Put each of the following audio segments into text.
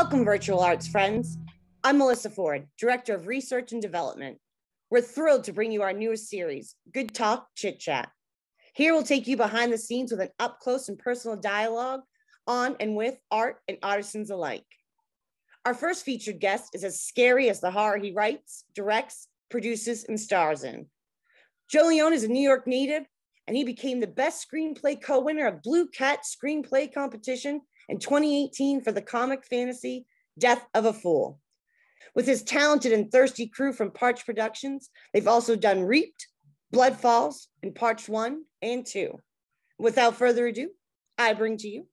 Welcome, virtual arts friends. I'm Melissa Ford, Director of Research and Development. We're thrilled to bring you our newest series, Good Talk, Chit Chat. Here we'll take you behind the scenes with an up-close and personal dialogue on and with art and artisans alike. Our first featured guest is as scary as the horror he writes, directs, produces, and stars in. Joe Leone is a New York native, and he became the best screenplay co-winner of Blue Cat Screenplay Competition in 2018 for the comic fantasy Death of a Fool. With his talented and thirsty crew from Parched Productions, they've also done Reaped, Blood Falls, and Parched 1 and 2. Without further ado, I bring to you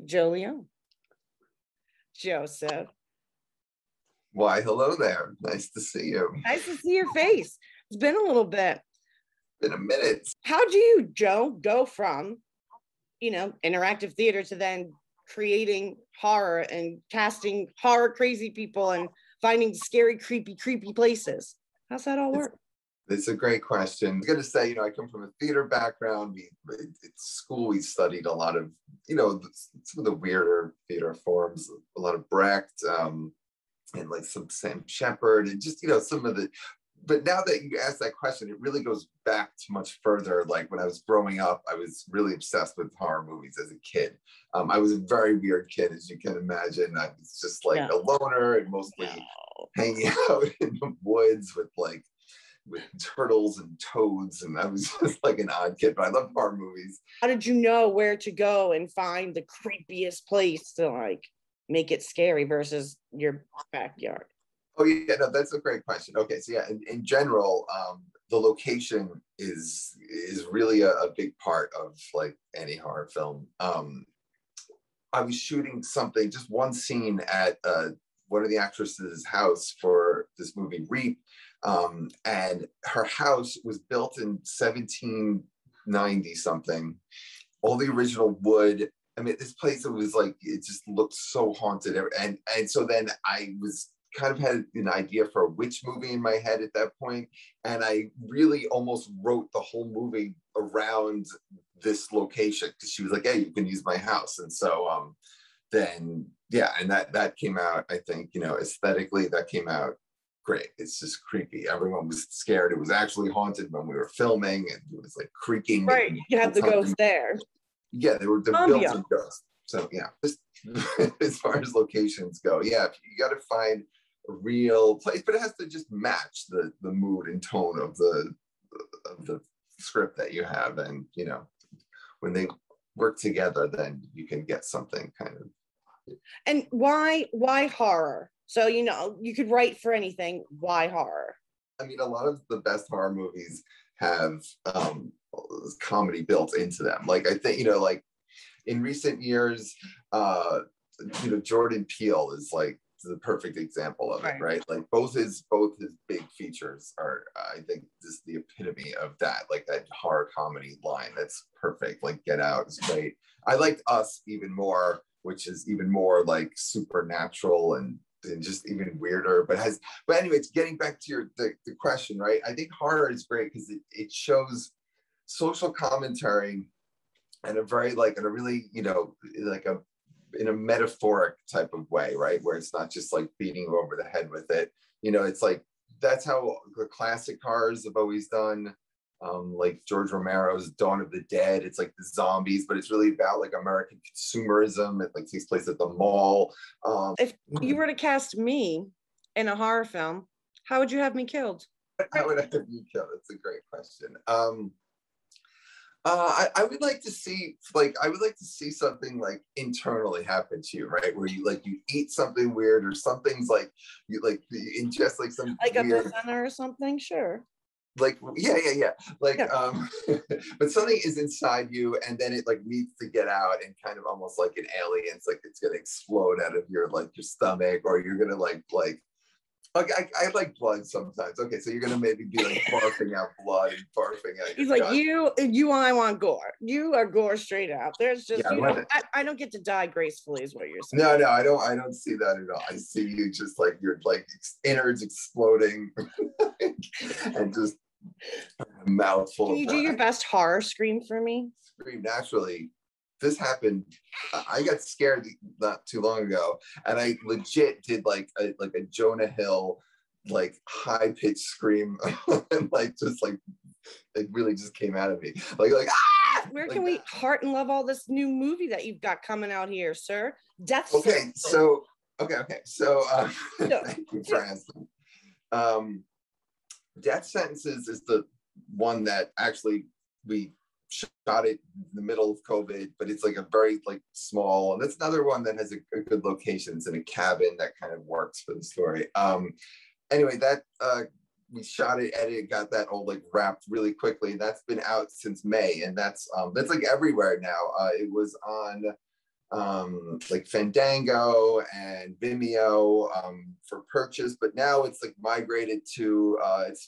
Joe Leone. Joseph. Why, hello there. Nice to see you. Nice to see your face. It's been a little bit. Been a minute. How do you, Joe, go from, interactive theater to then creating horror and casting horror crazy people and finding scary, creepy places? How's that all work? It's a great question. I was going to say, I come from a theater background. At school, we studied a lot of, some of the weirder theater forms, a lot of Brecht, and like some Sam Shepard, and just, some of the, but now that you ask that question, it really goes back to much further. Like when I was growing up, I was really obsessed with horror movies as a kid. I was a very weird kid, as you can imagine. I was just like a loner and mostly hanging out in the woods with turtles and toads. And I was just like an odd kid, but I love horror movies. How did you know where to go and find the creepiest place to make it scary versus your backyard? Oh yeah, no, that's a great question. Okay, so yeah, in general, the location is really a big part of like any horror film. I was shooting something, just one scene at one of the actresses' house for this movie Reap, and her house was built in 1790 something. All the original wood. I mean, this place, it was like, it just looked so haunted. And so then I was kind of had an idea for a witch movie in my head at that point. And I really almost wrote the whole movie around this location because she was like, hey, you can use my house. And so then, yeah, and that came out, I think, aesthetically, that came out great. It's just creepy. Everyone was scared. It was actually haunted when we were filming, and it was like creaking. Right, you have the ghost there. Yeah, they were built in ghosts. So yeah, just as far as locations go, yeah, you got to find a real place, but it has to just match the mood and tone of the script that you have, and when they work together, then you can get something kind of. And why horror? So you could write for anything. Why horror? I mean, a lot of the best horror movies have comedy built into them. Like I think like in recent years, Jordan Peele is like the perfect example of it, right? Like both his big features are, I think, just the epitome of that, like that horror comedy line. That's perfect. Like Get Out is great. I liked Us even more, which is even more like supernatural and just even weirder. But anyways, getting back to the question, right? I think horror is great because it shows social commentary in a very in a really in a metaphoric type of way, right? Where it's not just like beating you over the head with it. It's like, that's how the classic horrors have always done. Like George Romero's Dawn of the Dead. It's like the zombies, but it's really about like American consumerism. It like takes place at the mall. If you were to cast me in a horror film, how would you have me killed? How would I have you killed? That's a great question. I would like to see something like internally happen to you, right? Where you eat something weird, or something's like you ingest like some like weird, a banana or something. Sure. Like yeah. But something is inside you, and then it like needs to get out, and kind of almost like an alien. It's like it's gonna explode out of your stomach, or you're gonna like. I like blood sometimes. Okay, so you're gonna maybe be like barfing out blood and barfing out. He's like, you. I want gore. You are gore straight out. There's just I don't get to die gracefully, is what you're saying. No, I don't see that at all. I see you just like your innards exploding, and just a mouthful. Can you do your best horror scream for me? Scream naturally. this happened. I got scared not too long ago, and I legit did like a Jonah Hill, like high pitched scream, and like just like it really just came out of me, like ah! Where like can we heart and love all this new movie that you've got coming out here, sir? Death. Okay, so thank you for asking. Death Sentences is the one that actually we shot it in the middle of COVID, but it's like a very like small, and that's another one that has a good location. It's in a cabin that kind of works for the story. Anyway, that we shot it, edited, got that all like wrapped really quickly. That's been out since May, and that's like everywhere now. It was on like Fandango and Vimeo for purchase, but now it's like migrated to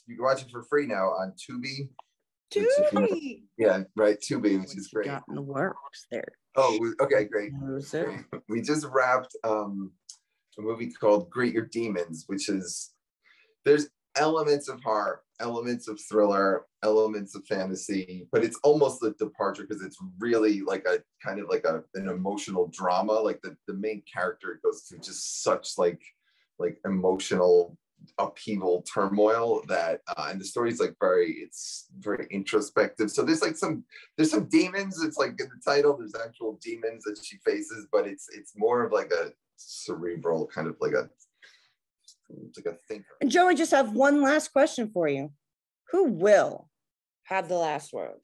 you can watch it for free now on Tubi. Tubi. Yeah, right, Tubi, which is great. Got in the works there. Oh, okay, great. We just wrapped a movie called Greet Your Demons, which is, there's elements of horror, elements of thriller, elements of fantasy, but it's almost a departure because it's really like a kind of like an emotional drama. Like the main character goes through just such like emotional upheaval, turmoil that and the story's like it's very introspective. So there's some demons. It's like in the title, there's actual demons that she faces, but it's more of like a cerebral kind of like a thinker. And Joe, I just have one last question for you. Who will have the last word?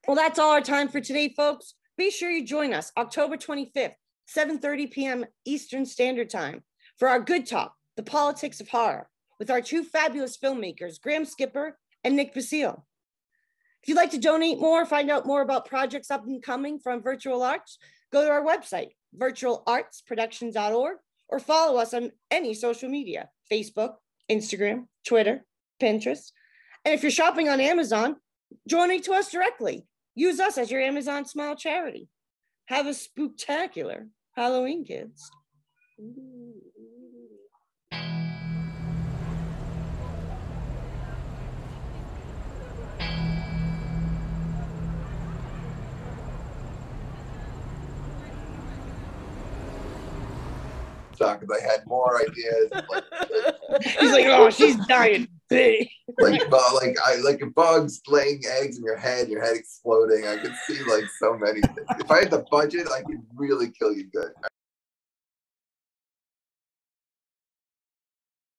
Well, that's all our time for today, folks. Be sure you join us October 25th, 7:30 p.m. Eastern Standard Time for our Good Talk, the politics of horror, with our two fabulous filmmakers, Graham Skipper and Nick Basile. If you'd like to donate more, find out more about projects up and coming from Virtual Arts, go to our website, virtualartsproductions.org, or follow us on any social media, Facebook, Instagram, Twitter, Pinterest. And if you're shopping on Amazon, donate to us directly. Use us as your Amazon Smile charity. Have a spooktacular Halloween, kids. Because I had more ideas. He's like, oh, she's dying big. like bugs laying eggs in your head exploding. I could see like so many things. If I had the budget, I could really kill you good.